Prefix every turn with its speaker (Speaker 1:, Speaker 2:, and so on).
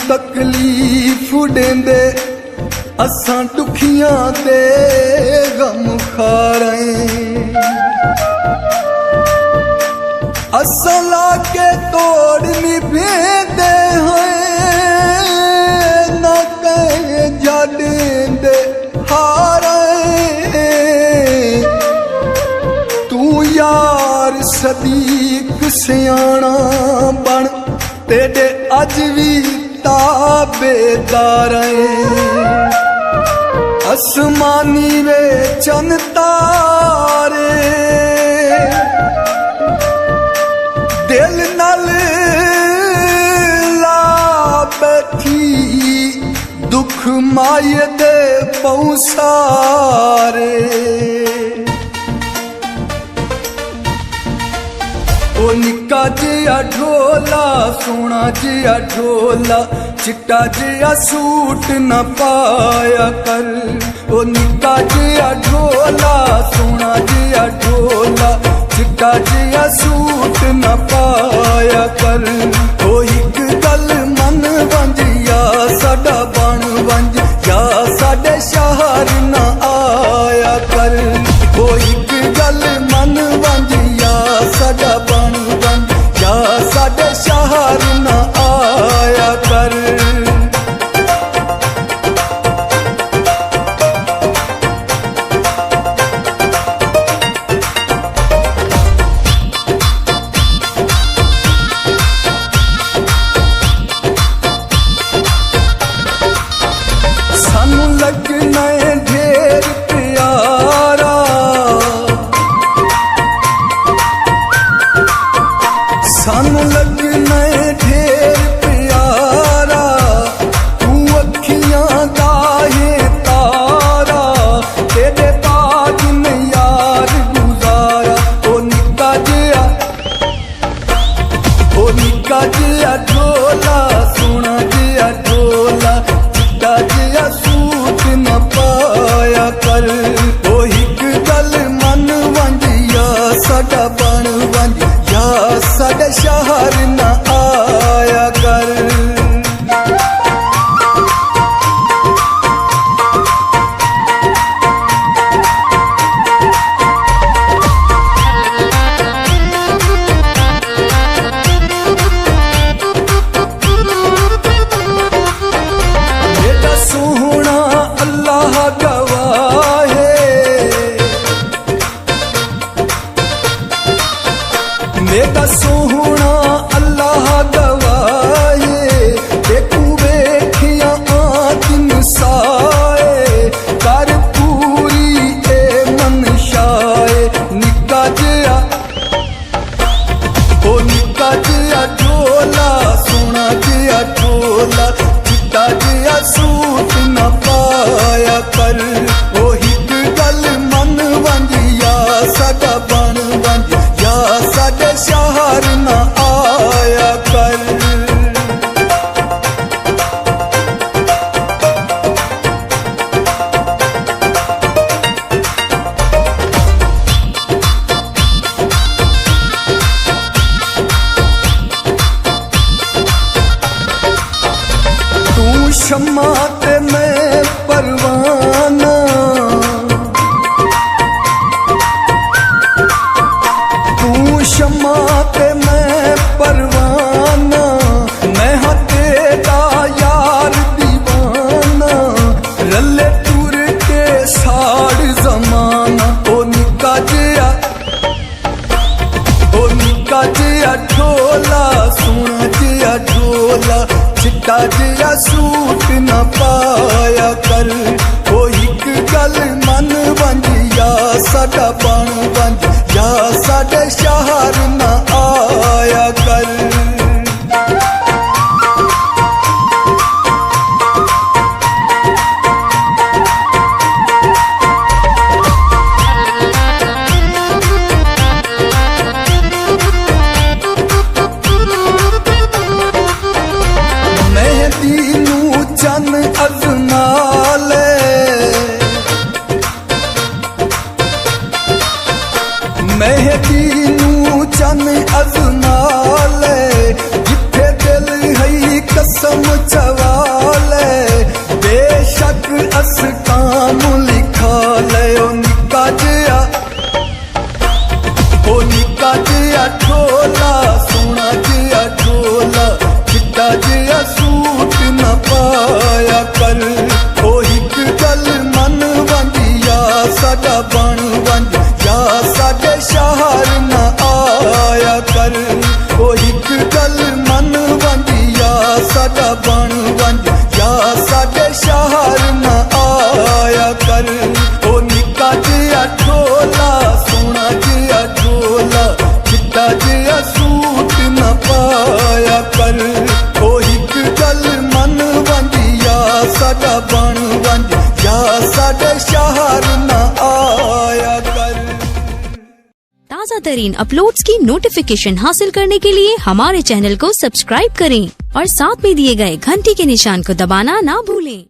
Speaker 1: तकलीफ देंदे असां दुखियां दे गम खारे असां लाके तोड़ निभेंदे हैं ना कहीं जड़ेंदे हारे तू यार सदीक सियाणा बन तेरे अज भी ताबेदार आसमानी वे चन तारे दिल नल ला बैठी दुख माए दे पौसारे ओ निक्का जिया ढोला सोना जिया ढोला चिट्टा जिया सूट न पाया कर ओ निक्का जिया ढोला सोना जिया ढोला चिट्टा जिया सूट न पाया कर ओ एक गल मन वंज या साडा बन वंज या साडे शहर न आया कर ओ एक गल मन वंज या साडा बन वंज या साडे शहर न आया कर सानू लगना है ढेर प्यारा सानू लगना है ढेर प्यारा तू अखियां दा है तारा तेरे बाद में यार गुजारा ओ निक्का जिया ढोला सोना जिया ढोला चिट्टा जिया सूट न पाया कर ओ एक गल मन वंज या साडा बन वंज या साडे शहर न आया कर सोहना अल्लाह गवाह मेरा सोहना अल्लाह गवाह देखू वेखिया दिन साए कर पूरी ए मनशाए निक्का जिया ओ निक्का जिया ढोला सोना जिया ढोला चिट्टा जिया सूट न पाया कर ओ एक गल मन वंज या साडा बन वंज या साडे शहर न आया कर तू शम्मा ते मैं परवाना तू शम्मा ते मैं परवाना मैं हाँ तेरा यार दीवाना रले टूर के साड़ जमाना ओ निक्का जिया ढोला सोना जिया ढोला चिट्टा जिया सूट न पाया कर ओ एक गल मन वंज या साडा बन वंज या साडे शहर न आया कर चन अजमा ले मेहदी नू चन अजमा ले जिथे दिल है कसम चवा दस काम लिखा ले ओ निक्का जिया ओ निक्का जिया ढोला सोना जिया ढोला चिट्टा जिया सूट न पाया कर ओ हिक गल मन वंदिया साडा बन वंज या साडे शहर न आया कर ओ हिक गल मन वंदिया साडा बन वंज या साडे शहर न आया कर ओ निक्का जिया ढोला सोना जिया ढोला चिट्टा जिया सूट न पाया कर ओ हिक गल मन वंदिया साडा बन वंज या साडे शहर न आया कर।
Speaker 2: ताज़ा तरीन अपलोड्स की नोटिफिकेशन हासिल करने के लिए हमारे चैनल को सब्सक्राइब करें और साथ में दिए गए घंटी के निशान को दबाना ना भूलें।